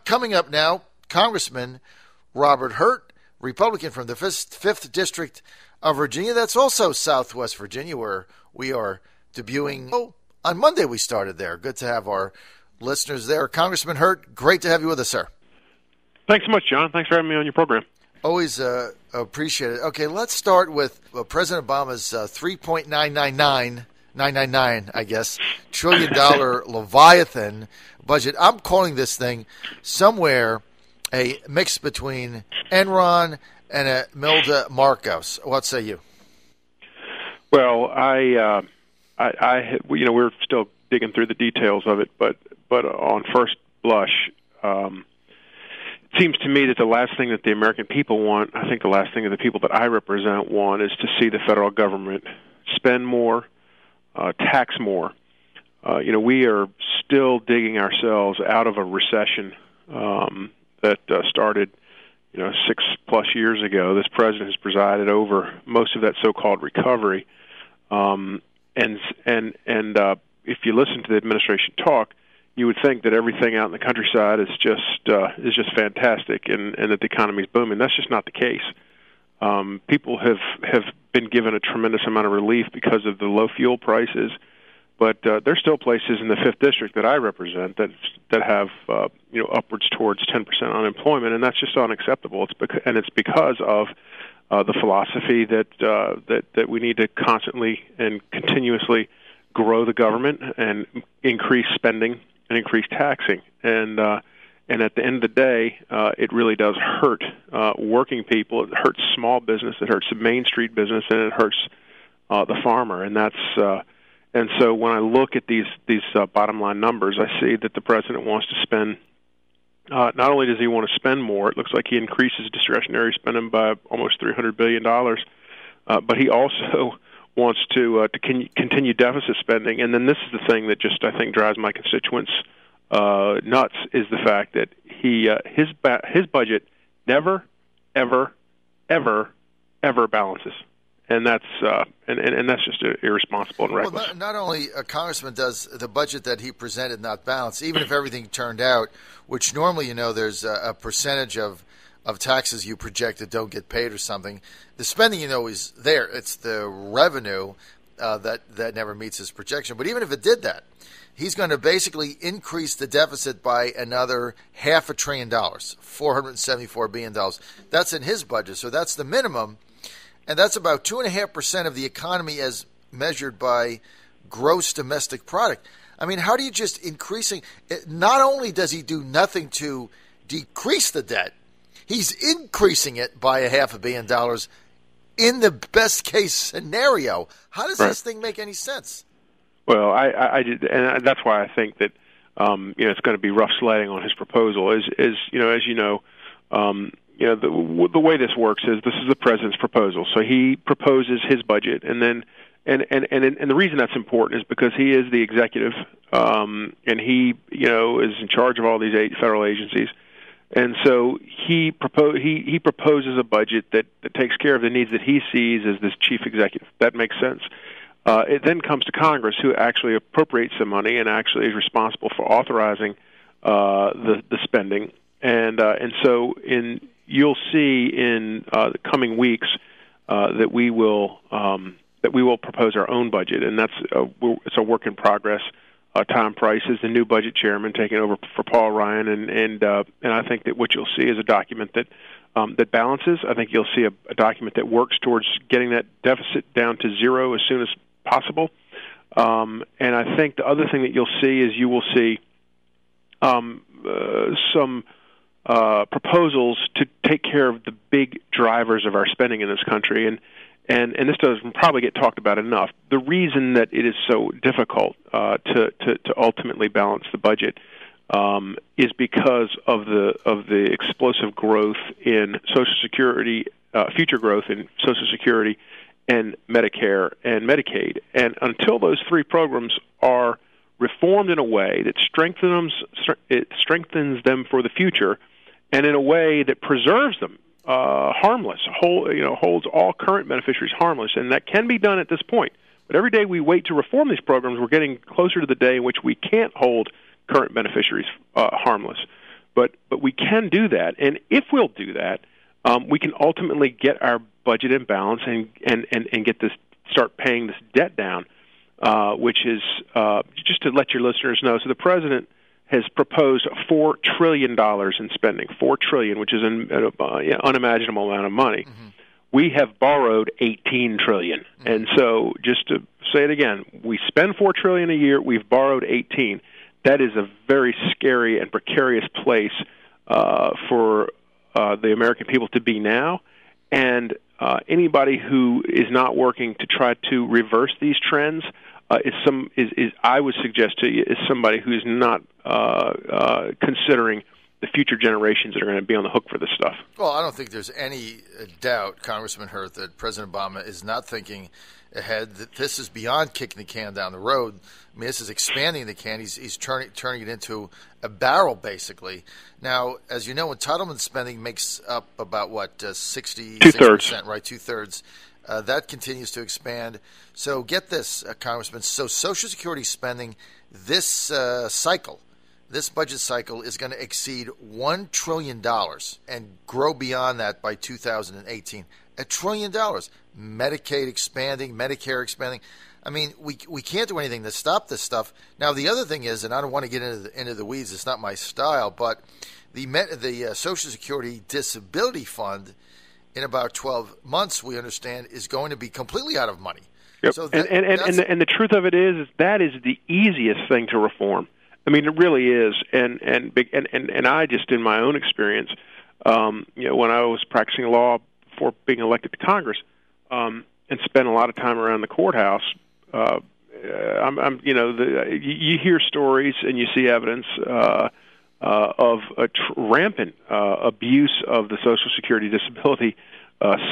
Coming up now, Congressman Robert Hurt, Republican from the 5th District of Virginia. That's also Southwest Virginia, where we are debuting. Oh, on Monday we started there. Good to have our listeners there. Congressman Hurt, great to have you with us, sir. Thanks so much, John. Thanks for having me on your program. Always appreciate it. Okay, let's start with President Obama's $3.999, I guess, $1 trillion Leviathan budget. I'm calling this thing somewhere a mix between Enron and a Milda Marcos. What say you? Well, we're still digging through the details of it, but on first blush, it seems to me that the last thing that the American people want, I think the last thing that the people that I represent want, is to see the federal government spend more, tax more. We are still digging ourselves out of a recession that started, 6+ years ago. This president has presided over most of that so-called recovery, and if you listen to the administration talk, you would think that everything out in the countryside is just fantastic and that the economy is booming. That's just not the case. People have been given a tremendous amount of relief because of the low fuel prices, but there's still places in the 5th District that I represent that have upwards towards 10% unemployment, and that's just unacceptable. It's because of the philosophy that we need to constantly and continuously grow the government and increase spending and increase taxing. And at the end of the day, it really does hurt working people. It hurts small business. It hurts the Main Street business, and it hurts the farmer. And so when I look at these bottom line numbers, I see that the president wants to spend. Not only does he want to spend more, it looks like he increases discretionary spending by almost $300 billion, but he also wants to continue deficit spending. And then this is the thing that just, I think, drives my constituents nuts, is the fact that his budget never, ever, ever, ever balances. And that's just irresponsible and reckless. Well, not only a congressman does the budget that he presented not balance, even if everything turned out, which normally, there's a percentage of taxes you project that don't get paid or something. The spending, is there. It's the revenue that never meets his projection. But even if it did that, he's going to basically increase the deficit by another $500 billion, $474 billion. That's in his budget, so that's the minimum. And that's about 2.5% of the economy as measured by gross domestic product. I mean, how do you just increasing? Not only does he do nothing to decrease the debt, he's increasing it by $500 million in the best case scenario. How does this thing make any sense? Well, I did, and that's why I think that it's going to be rough sledding on his proposal. The way this works is this is the president's proposal. So he proposes his budget, and then and the reason that's important is because he is the executive, and he is in charge of all these 8 federal agencies, and so he proposes a budget that takes care of the needs that he sees as this chief executive. That makes sense. It then comes to Congress, who actually appropriates the money and actually is responsible for authorizing the spending, and so you'll see in the coming weeks that we will propose our own budget, and it's a work in progress. Tom Price is the new budget chairman, taking over for Paul Ryan, and I think that what you'll see is a document that balances. I think you'll see a document that works towards getting that deficit down to zero as soon as possible. And I think the other thing that you'll see is you will see some proposals to take care of the big drivers of our spending in this country, and this doesn't probably get talked about enough. The reason that it is so difficult to ultimately balance the budget is because of the explosive growth in Social Security, future growth in Social Security and Medicare and Medicaid, and until those 3 programs are reformed in a way that strengthens them for the future, and in a way that preserves them harmless, holds all current beneficiaries harmless, and that can be done at this point. But every day we wait to reform these programs, we're getting closer to the day in which we can't hold current beneficiaries harmless. But we can do that, and if we'll do that, we can ultimately get our budget in balance and get this, start paying this debt down, which is just to let your listeners know. So the president has proposed $4 trillion in spending, $4 trillion, which is an unimaginable amount of money. Mm-hmm. We have borrowed $18 trillion, mm-hmm. and so just to say it again, we spend $4 trillion a year. We've borrowed 18. That is a very scary and precarious place for the American people to be now, and anybody who is not working to try to reverse these trends is I would suggest to you is somebody who is not considering the future generations that are going to be on the hook for this stuff. Well, I don't think there's any doubt, Congressman Hurt, that President Obama is not thinking ahead, that this is beyond kicking the can down the road. I mean, this is expanding the can. He's turning it into a barrel, basically. Now, as you know, entitlement spending makes up about, 66%, right? Two-thirds. That continues to expand. So get this, Congressman. So Social Security spending this budget cycle is going to exceed $1 trillion and grow beyond that by 2018. $1 trillion. Medicaid expanding, Medicare expanding. I mean, we can't do anything to stop this stuff. Now, the other thing is, and I don't want to get into the weeds, it's not my style, but the Social Security Disability Fund in about 12 months, we understand, is going to be completely out of money. Yep. So and the truth of it is that is the easiest thing to reform. I mean, it really is. And I just, in my own experience, when I was practicing law before being elected to Congress, and spent a lot of time around the courthouse, you hear stories and you see evidence of a rampant abuse of the Social Security disability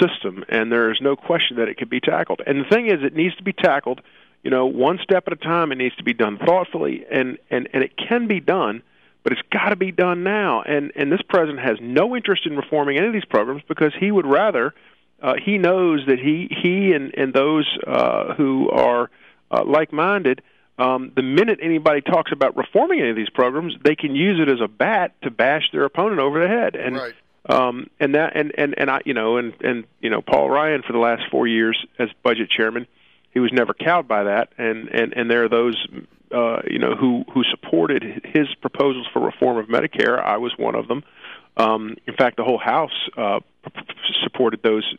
system, and there is no question that it could be tackled. And the thing is, it needs to be tackled, one step at a time. It needs to be done thoughtfully, and it can be done, but it's got to be done now. And this president has no interest in reforming any of these programs because he would rather. He knows that he and those who are like-minded, the minute anybody talks about reforming any of these programs, they can use it as a bat to bash their opponent over the head. And right. Paul Ryan for the last 4 years as budget chairman, he was never cowed by that. And there are those who supported his proposals for reform of Medicare. I was one of them. In fact, the whole House supported those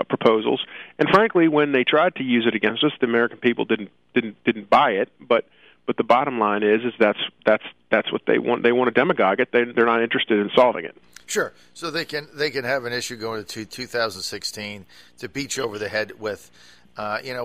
proposals, and frankly, when they tried to use it against us, the American people didn't buy it. But the bottom line is that's what they want. They want to demagogue it. They're not interested in solving it. Sure. So they can have an issue going into 2016 to beat you over the head with.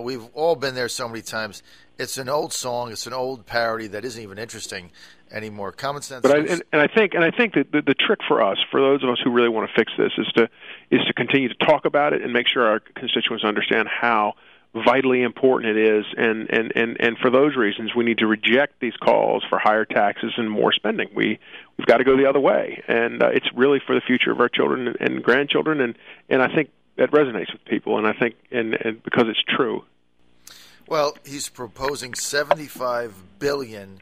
We've all been there so many times. It's an old song. It's an old parody that isn't even interesting anymore. Common sense. But I think that the trick for us, for those of us who really want to fix this, is to continue to talk about it and make sure our constituents understand how vitally important it is. And for those reasons, we need to reject these calls for higher taxes and more spending. We've got to go the other way, and it's really for the future of our children and grandchildren. And I think that resonates with people, and I think and because it's true. Well, he's proposing $75 billion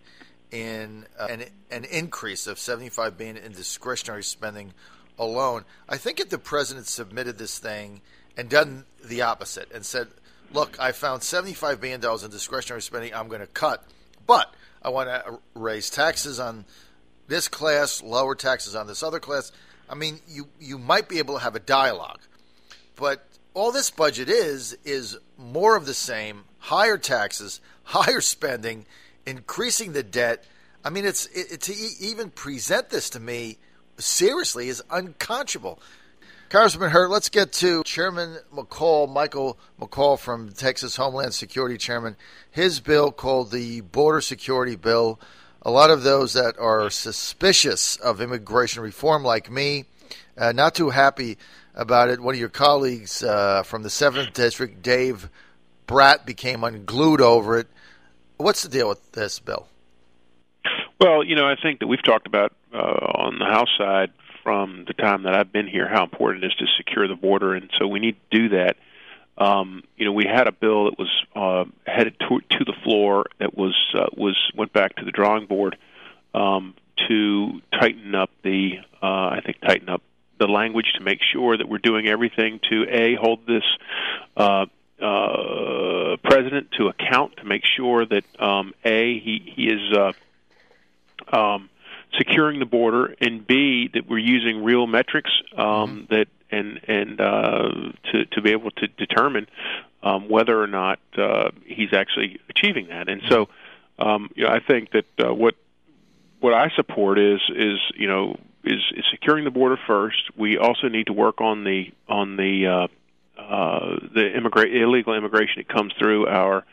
in an increase of $75 billion in discretionary spending alone. I think if the president submitted this thing and done the opposite and said, "Look, I found $75 billion in discretionary spending. I'm going to cut, but I want to raise taxes on this class, lower taxes on this other class." I mean, you might be able to have a dialogue, but all this budget is more of the same: higher taxes, higher spending, increasing the debt. I mean, to even present this to me seriously is unconscionable. Congressman Hurt, let's get to Chairman Michael McCall from Texas Homeland Security Chairman. His bill, called the Border Security Bill. A lot of those that are suspicious of immigration reform, like me, not too happy about it. One of your colleagues from the 7th District, Dave Bratt, became unglued over it. What's the deal with this bill? Well, I think that we've talked about on the House side from the time that I've been here how important it is to secure the border, and so we need to do that. We had a bill that was headed to the floor that went back to the drawing board to tighten up the language to make sure that we're doing everything to hold this president to account, to make sure that he is securing the border, and B, that we're using real metrics that to be able to determine whether or not he's actually achieving that. And so, I think that what I support is securing the border first. We also need to work on the illegal immigration that comes through our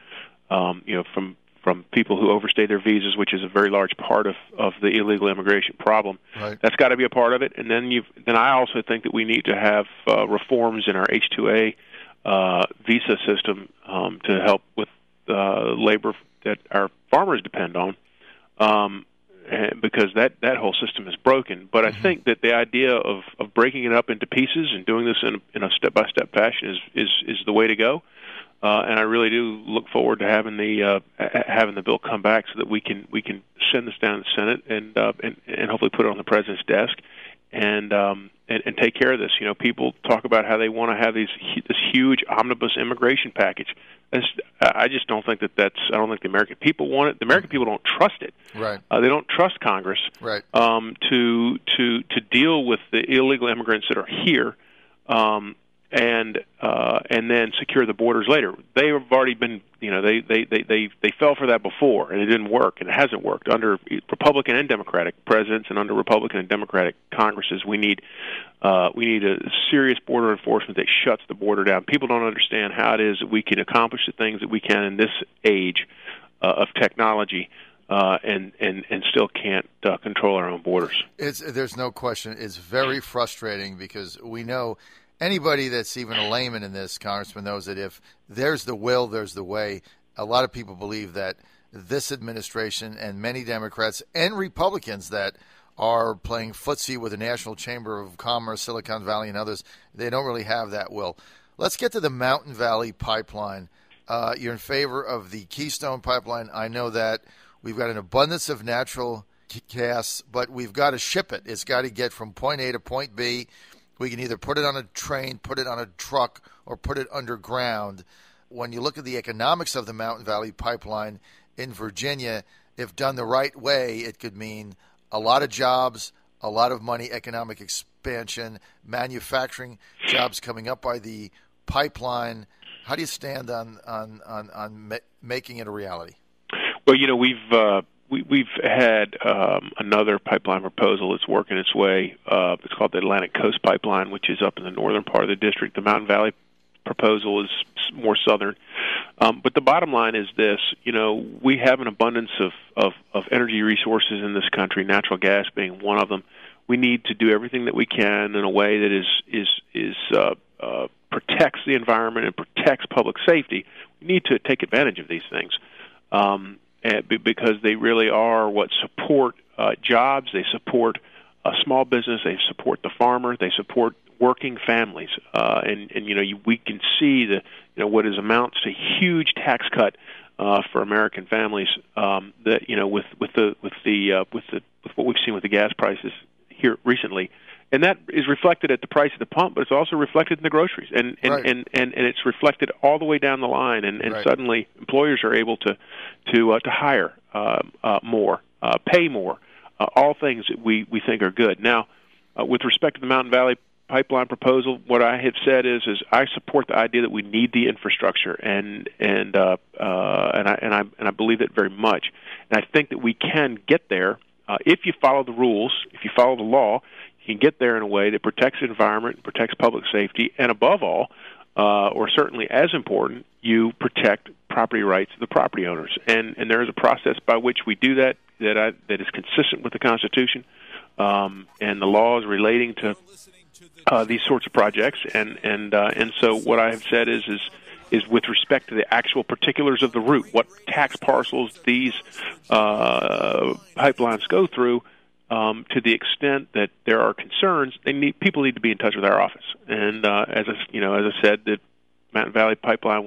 from people who overstay their visas, which is a very large part of the illegal immigration problem. Right. That's got to be a part of it. And then I also think that we need to have reforms in our H-2A visa system to help with labor that our farmers depend on, because that whole system is broken. But I think that the idea of breaking it up into pieces and doing this in a step-by-step fashion is the way to go. And I really do look forward to having the bill come back so that we can send this down to the Senate and hopefully put it on the president's desk and take care of this. People talk about how they want to have this huge omnibus immigration package. I just don't think I don't think the American people want it. The American people don't trust it. Right. They don't trust Congress. Right. To deal with the illegal immigrants that are here. And then secure the borders later. They have already been, they fell for that before, and it didn't work, and it hasn't worked under Republican and Democratic presidents, and under Republican and Democratic Congresses. We need a serious border enforcement that shuts the border down. People don't understand how it is that we can accomplish the things that we can in this age of technology. And still can't control our own borders. There's no question. It's very frustrating because we know anybody that's even a layman in this, Congressman, knows that if there's the will, there's the way. A lot of people believe that this administration and many Democrats and Republicans that are playing footsie with the National Chamber of Commerce, Silicon Valley, and others, they don't really have that will. Let's get to the Mountain Valley Pipeline. You're in favor of the Keystone Pipeline. I know that we've got an abundance of natural gas, but we've got to ship it. It's got to get from point A to point B. We can either put it on a train, put it on a truck, or put it underground. When you look at the economics of the Mountain Valley Pipeline in Virginia, if done the right way, it could mean a lot of jobs, a lot of money, economic expansion, manufacturing jobs coming up by the pipeline. How do you stand on making it a reality? Well, we've had another pipeline proposal that's working its way. It's called the Atlantic Coast Pipeline, which is up in the northern part of the district. The Mountain Valley proposal is more southern. But the bottom line is this: we have an abundance of energy resources in this country, natural gas being one of them. We need to do everything that we can in a way that protects the environment and protects public safety. We need to take advantage of these things. Because they really are what support jobs, they support small business, they support the farmer, they support working families, we can see what amounts to huge tax cut for American families. That with what we've seen with the gas prices here recently, and that is reflected at the price of the pump, but it's also reflected in the groceries, and it's reflected all the way down the line, and right. Suddenly employers are able to hire more, pay more, all things that we think are good. Now, with respect to the Mountain Valley Pipeline proposal, what I have said is I support the idea that we need the infrastructure, and I believe it very much, and I think that we can get there if you follow the rules, if you follow the law. You can get there in a way that protects the environment, protects public safety, and above all, or certainly as important, you protect property rights of the property owners. And there is a process by which we do that is consistent with the Constitution and the laws relating to these sorts of projects. And so what I have said is with respect to the actual particulars of the route, what tax parcels these pipelines go through. To the extent that there are concerns, people need to be in touch with our office. And as I said, that Mountain Valley Pipeline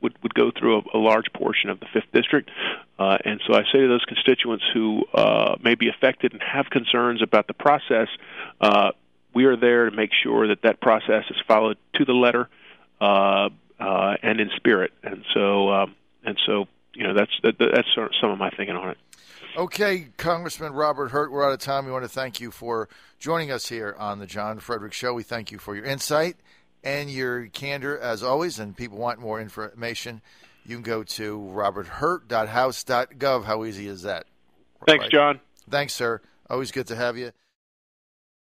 would go through a large portion of the 5th District. And so I say to those constituents who may be affected and have concerns about the process, we are there to make sure that process is followed to the letter and in spirit. And so that's sort of some of my thinking on it. Okay, Congressman Robert Hurt, we're out of time. We want to thank you for joining us here on the John Fredericks Show. We thank you for your insight and your candor, as always. And people want more information, you can go to roberthurt.house.gov. How easy is that? Thanks, John. Thanks, sir. Always good to have you.